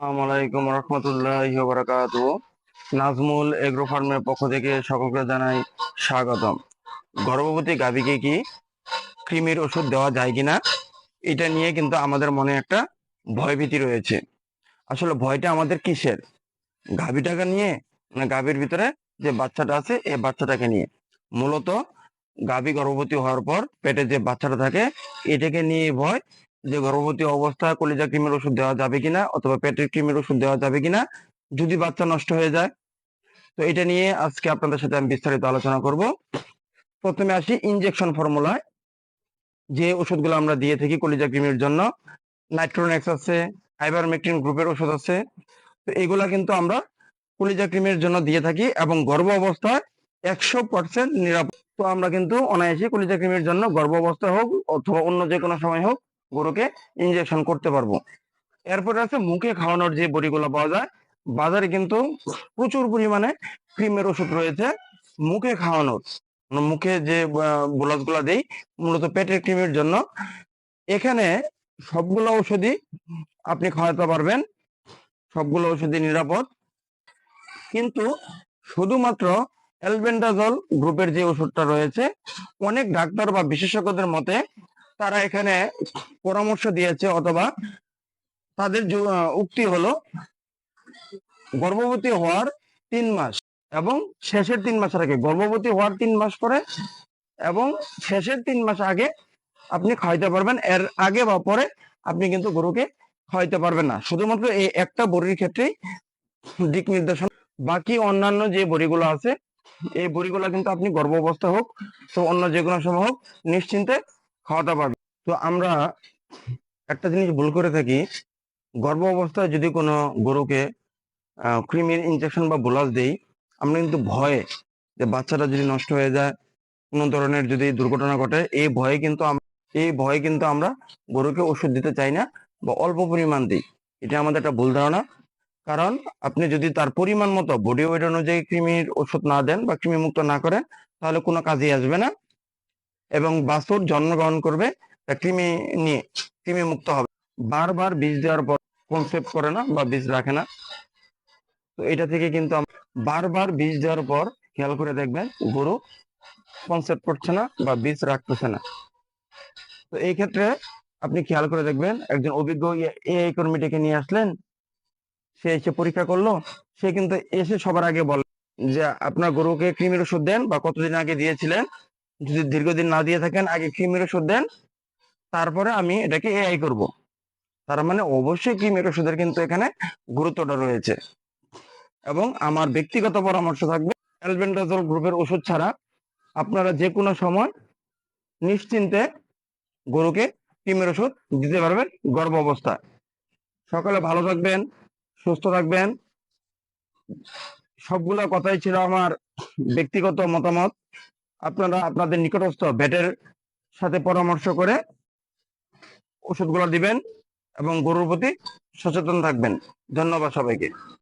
আসসালামু আলাইকুম রহমতুল্লাহি ওয়া বারাকাতুহু। নাজমুল এগ্রো ফার্মের পক্ষ থেকে সকলকে জানাই স্বাগতম। গর্ভবতী গাভীকে কি কৃমির ওষুধ দেওয়া যায় কিনা, এটা নিয়ে কিন্তু আমাদের মনে একটা ভয়ভীতি রয়েছে। আসলে ভয়টা আমাদের কিসের? গাভীটাকে নিয়ে, না গাভীর ভিতরে যে বাচ্চাটা আছে এই বাচ্চাটাকে নিয়ে? মূলত গাভী গর্ভবতী হওয়ার পর পেটে যে বাচ্চাটা থাকে এটাকে নিয়ে ভয়, যে গর্ভবতী অবস্থায় কলিজা কৃমির ওষুধ দেওয়া যাবে কিনা অথবা পেটের কৃমির ওষুধ দেওয়া যাবে কিনা যদি বাচ্চা নষ্ট হয়ে যায়। তো এটা নিয়ে আজকে আপনাদের সাথে আমি বিস্তারিত আলোচনা করব। প্রথমে আসি ইনজেকশন ফর্মুলায়। যে ওষুধগুলো আমরা দিয়ে থাকি কলিজা কৃমির জন্য, নাইট্রোনেক্স আছে, আইভারমেকটিন গ্রুপের ওষুধ আছে। তো এগুলা কিন্তু আমরা কলিজা কৃমির জন্য দিয়ে থাকি এবং গর্ভ অবস্থায় 100% নিরাপদ। তো আমরা কিন্তু অনায়াসে কলিজা কৃমির জন্য গর্ভ অবস্থায় হোক অথবা অন্য যে কোনো সময় হোক গরুকে ইনজেকশন করতে পারবো। এরপরে আছে মুখে খাওয়ানোর যে বড়িগুলো পাওয়া যায় বাজারে, কিন্তু প্রচুর পরিমাণে ক্রিমের ওষুধ রয়েছে মুখে খাওয়ানোর। মুখে যে বোলাস গুলা দেই মূলত পেটের ক্রিমের জন্য। এখানে সবগুলো ওষুধই আপনি খাওয়াতে পারবেন, সবগুলো ওষুধই নিরাপদ, কিন্তু শুধুমাত্র অ্যালবেন্ডাজল গ্রুপের যে ওষুধটা রয়েছে, অনেক ডাক্তার বা বিশেষজ্ঞদের মতে তারা এখানে পরামর্শ দিয়েছে অথবা তাদের উক্তি হলো গর্ভবতী হওয়ার 3 মাস এবং শেষের 3 মাসের আগে, গর্ভবতী হওয়ার 3 মাস পরে এবং শেষের 3 মাস আগে আপনি খাওয়াইতে পারবেন। এর আগে বা পরে আপনি কিন্তু গরুকে খাওয়াইতে পারবেন না। শুধুমাত্র এই একটা বড়ির ক্ষেত্রেই দিক নির্দেশনা। বাকি অন্যান্য যে বড়িগুলো আছে এই বড়িগুলো কিন্তু আপনি গর্ভ অবস্থা হোক তো অন্য যে কোনো সময় হোক নিশ্চিন্তে খাওয়াতে পারবেন। তো আমরা একটা জিনিস ভুল করে থাকি, গর্ভ অবস্থায় যদি কোনো গরুকে ক্রিমির ইনজেকশন বা বোলাস দেই, আমরা কিন্তু ভয়ে যে বাচ্চাটা যদি নষ্ট হয়ে যায়, কোনো ধরনের যদি দুর্ঘটনা ঘটে, এই ভয়ে কিন্তু আমরা গরুকে ওষুধ দিতে চাই না বা অল্প পরিমাণ দিই। এটা আমাদের একটা ভুল ধারণা। কারণ আপনি যদি তার পরিমাণ মতো বডি ওয়েট অনুযায়ী কৃমির ওষুধ না দেন বা কৃমি মুক্ত না করেন তাহলে কোনো কাজেই আসবে না এবং বাছুর জন্মগ্রহণ করবে কৃমি নিয়ে, কৃমি মুক্ত হবে। বারবার বীজ দেওয়ার পর কনসেপ্ট করে না বা বীজ রাখে না। তো এটা থেকে কিন্তু বারবার বীজ দেওয়ার পর খেয়াল করে দেখবেন গরু কনসেপ্ট করছে না বা বীজ রাখতেছে না। তো এই ক্ষেত্রে আপনি খেয়াল করে দেখবেন একজন অভিজ্ঞ এআই কর্মীটিকে নিয়ে আসলেন, সে এসে পরীক্ষা করলো, সে কিন্তু এসে সবার আগে বলে যে আপনার গরুকে কৃমির ওষুধ দেন বা কতদিন আগে দিয়েছিলেন, যদি দীর্ঘদিন না দিয়ে থাকেন আগে কৃমির ওষুধ দেন, তারপরে আমি এটাকে এআই করব। তার মানে অবশ্যই কৃমির ওষুধের কিন্তু এখানে গুরুত্বটা রয়েছে। এবং আমার ব্যক্তিগত পরামর্শ থাকবে, অ্যালবেন্ডাজল গ্রুপের ওষুধ ছাড়া আপনারা যে কোনো সময় নিশ্চিন্তে গরুকে কৃমির ওষুধ দিতে পারবেন গর্ভ অবস্থায়। সকালে ভালো থাকবেন, সুস্থ থাকবেন। সবগুলা কথাই ছিল আমার ব্যক্তিগত মতামত। আপনারা আপনাদের নিকটস্থ ভেটের সাথে পরামর্শ করে ওষুধগুলো দিবেন এবং গরুর প্রতি সচেতন থাকবেন। ধন্যবাদ সবাইকে।